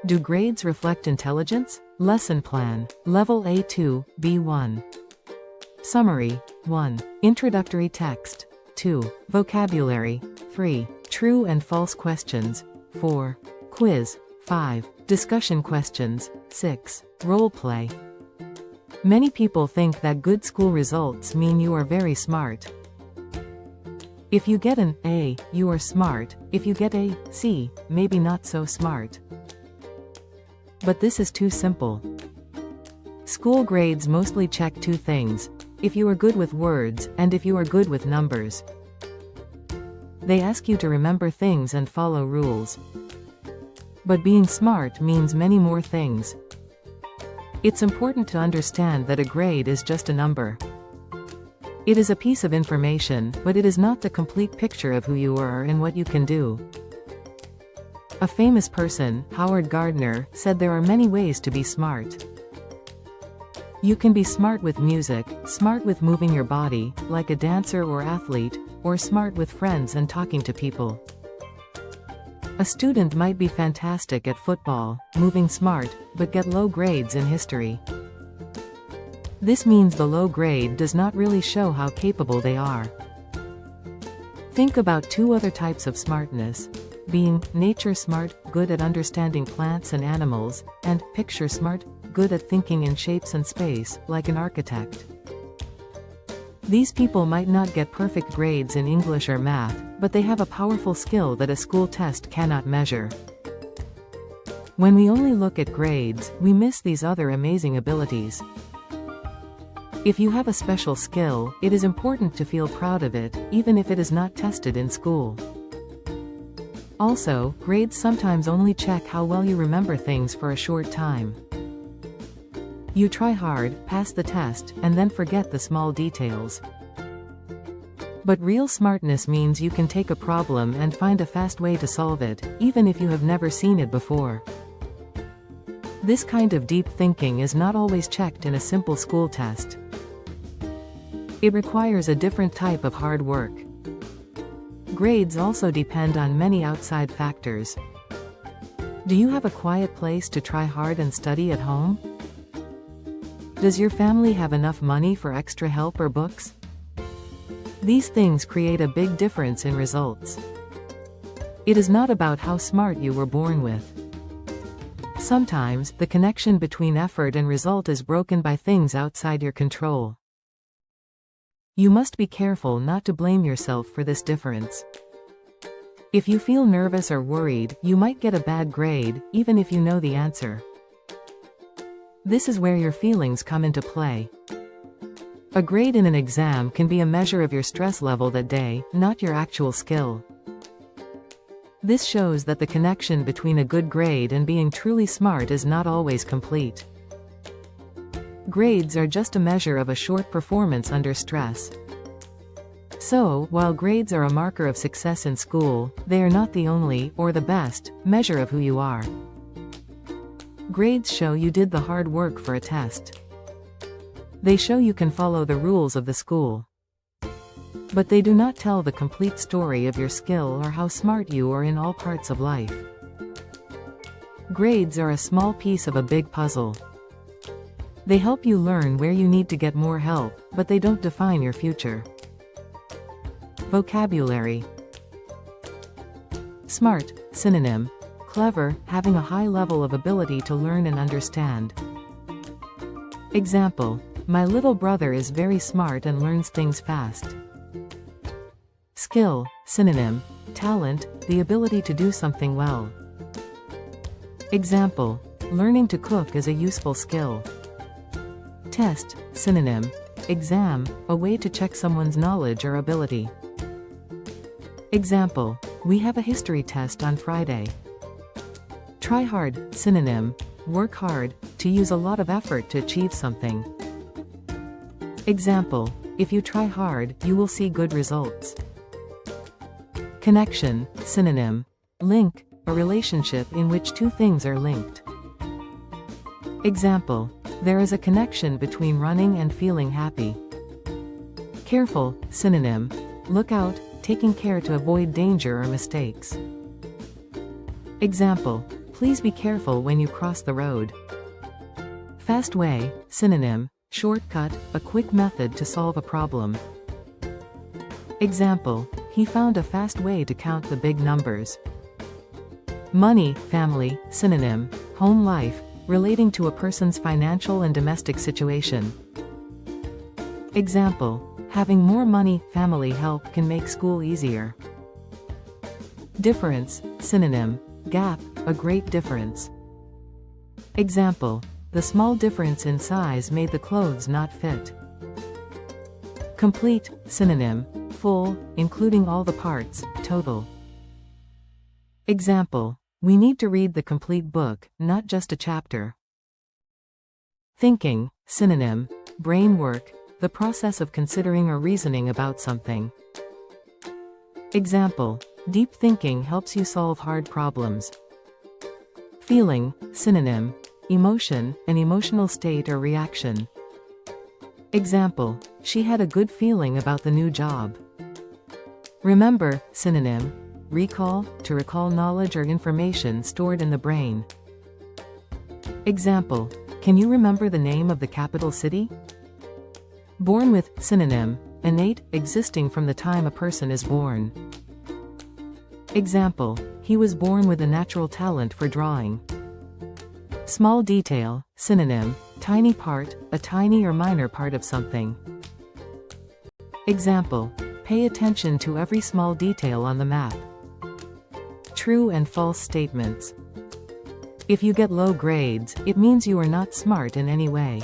Do grades reflect intelligence? Lesson plan. Level A2, B1. Summary. 1. Introductory text. 2. Vocabulary. 3. True and false questions. 4. Quiz. 5. Discussion questions. 6. Role play. Many people think that good school results mean you are very smart. If you get an A, you are smart. If you get a C, maybe not so smart. But this is too simple. School grades mostly check two things: if you are good with words, and if you are good with numbers. They ask you to remember things and follow rules. But being smart means many more things. It's important to understand that a grade is just a number. It is a piece of information, but it is not the complete picture of who you are and what you can do. A famous person, Howard Gardner, said there are many ways to be smart. You can be smart with music, smart with moving your body, like a dancer or athlete, or smart with friends and talking to people. A student might be fantastic at football, moving smart, but get low grades in history. This means the low grade does not really show how capable they are. Think about two other types of smartness: being nature smart, good at understanding plants and animals, and picture smart, good at thinking in shapes and space, like an architect. These people might not get perfect grades in English or math, but they have a powerful skill that a school test cannot measure. When we only look at grades, we miss these other amazing abilities. If you have a special skill, it is important to feel proud of it, even if it is not tested in school. Also, grades sometimes only check how well you remember things for a short time. You try hard, pass the test, and then forget the small details. But real smartness means you can take a problem and find a fast way to solve it, even if you have never seen it before. This kind of deep thinking is not always checked in a simple school test. It requires a different type of hard work. Grades also depend on many outside factors. Do you have a quiet place to try hard and study at home? Does your family have enough money for extra help or books? These things create a big difference in results. It is not about how smart you were born with. Sometimes, the connection between effort and result is broken by things outside your control. You must be careful not to blame yourself for this difference. If you feel nervous or worried, you might get a bad grade, even if you know the answer. This is where your feelings come into play. A grade in an exam can be a measure of your stress level that day, not your actual skill. This shows that the connection between a good grade and being truly smart is not always complete. Grades are just a measure of a short performance under stress. So, while grades are a marker of success in school, they are not the only, or the best, measure of who you are. Grades show you did the hard work for a test. They show you can follow the rules of the school. But they do not tell the complete story of your skill or how smart you are in all parts of life. Grades are a small piece of a big puzzle. They help you learn where you need to get more help, but they don't define your future. Vocabulary. Smart, synonym. Clever, having a high level of ability to learn and understand. Example: my little brother is very smart and learns things fast. Skill, synonym. Talent, the ability to do something well. Example: learning to cook is a useful skill. Test, synonym. Exam, a way to check someone's knowledge or ability. Example: we have a history test on Friday. Try hard, synonym. Work hard, to use a lot of effort to achieve something. Example: if you try hard, you will see good results. Connection, synonym. Link, a relationship in which two things are linked. Example: there is a connection between running and feeling happy. Careful, synonym. Look out, taking care to avoid danger or mistakes. Example: Please be careful when you cross the road. Fast way, synonym, shortcut, a quick method to solve a problem. Example, he found a fast way to count the big numbers. Money, family, synonym, home life, relating to a person's financial and domestic situation. Example, having more money, family help can make school easier. Difference, synonym, gap, a great difference. Example, the small difference in size made the clothes not fit. Complete, synonym, full, including all the parts, total. Example, we need to read the complete book, not just a chapter. Thinking, synonym, brain work, the process of considering or reasoning about something. Example, deep thinking helps you solve hard problems. Feeling, synonym, emotion, an emotional state or reaction. Example, she had a good feeling about the new job. Remember, synonym, recall, to recall knowledge or information stored in the brain. Example, can you remember the name of the capital city? Born with, synonym, innate, existing from the time a person is born. Example, he was born with a natural talent for drawing. Small detail, synonym, tiny part, a tiny or minor part of something. Example, pay attention to every small detail on the map. True and false statements. If you get low grades, it means you are not smart in any way.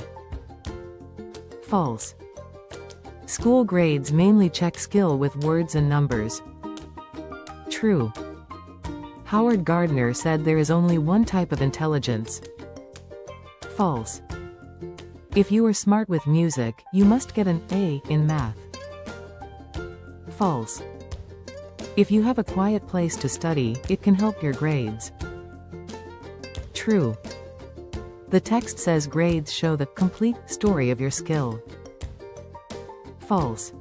False. School grades mainly check skill with words and numbers. True. Howard Gardner said there is only one type of intelligence. False. If you are smart with music, you must get an A in math. False. If you have a quiet place to study, it can help your grades. True. The text says grades show the complete story of your skill. False.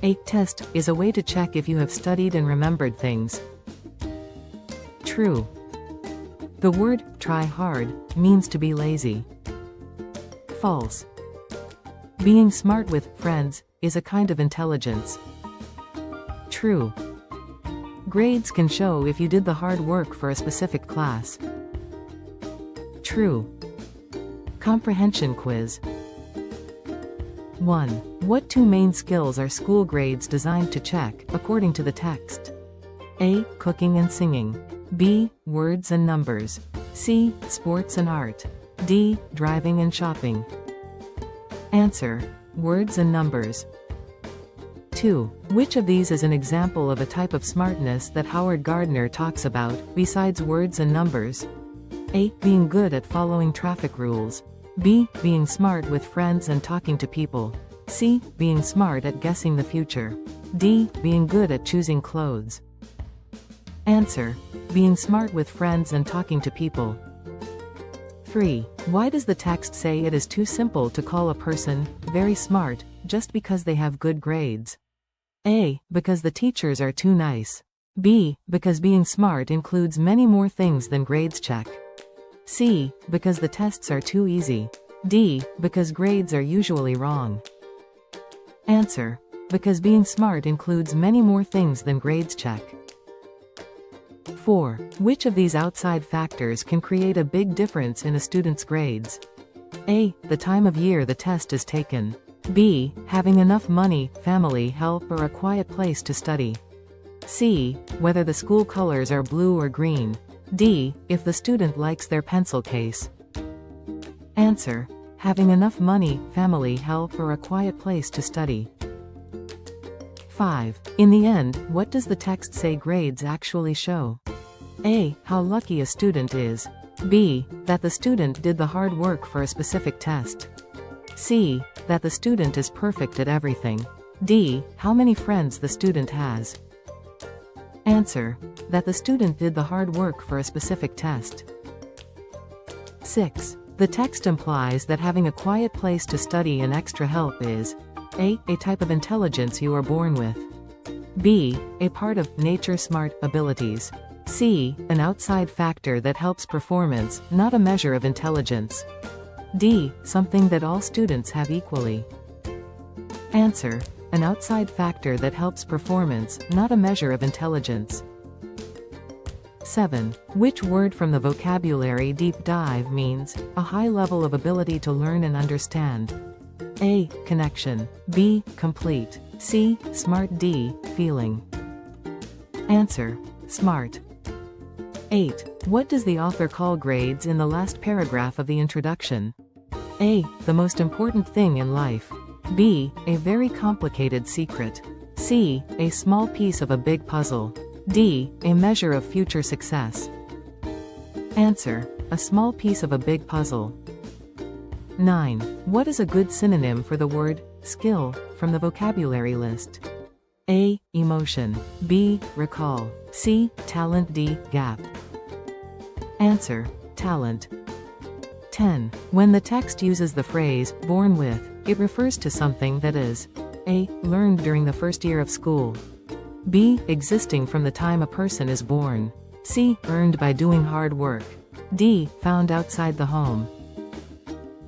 A test is a way to check if you have studied and remembered things. True. The word try hard means to be lazy. False. Being smart with friends is a kind of intelligence. True. Grades can show if you did the hard work for a specific class. True. Comprehension quiz. 1. What two main skills are school grades designed to check, according to the text? A. Cooking and singing. B. Words and numbers. C. Sports and art. D. Driving and shopping. Answer. Words and numbers. 2. Which of these is an example of a type of smartness that Howard Gardner talks about, besides words and numbers? A. Being good at following traffic rules. B. Being smart with friends and talking to people. C. Being smart at guessing the future. D. Being good at choosing clothes. Answer. Being smart with friends and talking to people. 3. Why does the text say it is too simple to call a person very smart just because they have good grades? A. Because the teachers are too nice. B. Because being smart includes many more things than grades check. C. Because the tests are too easy. D. Because grades are usually wrong. Answer. Because being smart includes many more things than grades check. 4. Which of these outside factors can create a big difference in a student's grades? A. The time of year the test is taken. B. Having enough money, family help or a quiet place to study. C. Whether the school colors are blue or green. D. If the student likes their pencil case. Answer. Having enough money, family help or a quiet place to study. 5. In the end, what does the text say grades actually show? A. How lucky a student is. B. That the student did the hard work for a specific test. C. That the student is perfect at everything. D. How many friends the student has. Answer. That the student did the hard work for a specific test. 6. The text implies that having a quiet place to study and extra help is A. A type of intelligence you are born with. B. A part of nature smart abilities. C. An outside factor that helps performance, not a measure of intelligence. D. Something that all students have equally. Answer. An outside factor that helps performance, not a measure of intelligence. 7. Which word from the vocabulary deep dive means a high level of ability to learn and understand? A. Connection. B. Complete. C. Smart. D. Feeling. Answer. Smart. 8. What does the author call grades in the last paragraph of the introduction? A. The most important thing in life. B. A very complicated secret. C. A small piece of a big puzzle. D. A measure of future success. Answer. A small piece of a big puzzle. 9. What is a good synonym for the word skill from the vocabulary list? A. Emotion. B. Recall. C. Talent. D. Gap. Answer. Talent. 10. When the text uses the phrase born with, it refers to something that is A. Learned during the first year of school. B. Existing from the time a person is born. C. Earned by doing hard work. D. Found outside the home.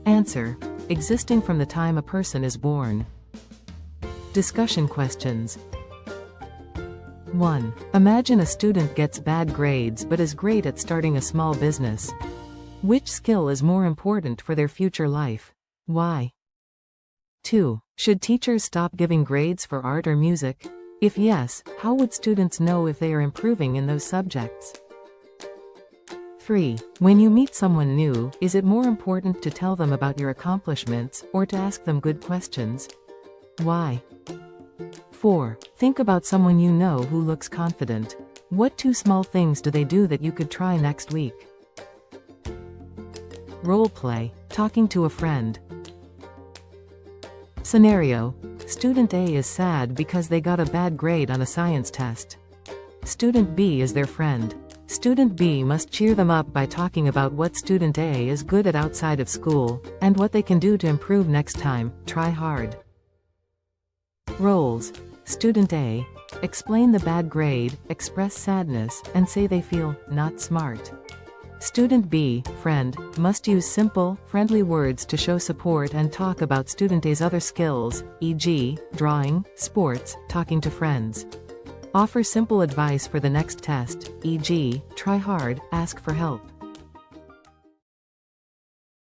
Answer. Existing from the time a person is born. Discussion questions. 1. Imagine a student gets bad grades but is great at starting a small business. Which skill is more important for their future life? Why? 2. Should teachers stop giving grades for art or music? If yes, how would students know if they are improving in those subjects? 3. When you meet someone new, is it more important to tell them about your accomplishments or to ask them good questions? Why? 4. Think about someone you know who looks confident. What 2 small things do they do that you could try next week? Role play. Talking to a friend. Scenario. Student A is sad because they got a bad grade on a science test. Student B is their friend. Student B must cheer them up by talking about what Student A is good at outside of school, and what they can do to improve next time. Try hard. Roles. Student A. Explain the bad grade, express sadness, and say they feel not smart. Student B, friend, must use simple, friendly words to show support and talk about Student A's other skills, e.g., drawing, sports, talking to friends. Offer simple advice for the next test, e.g., try hard, ask for help.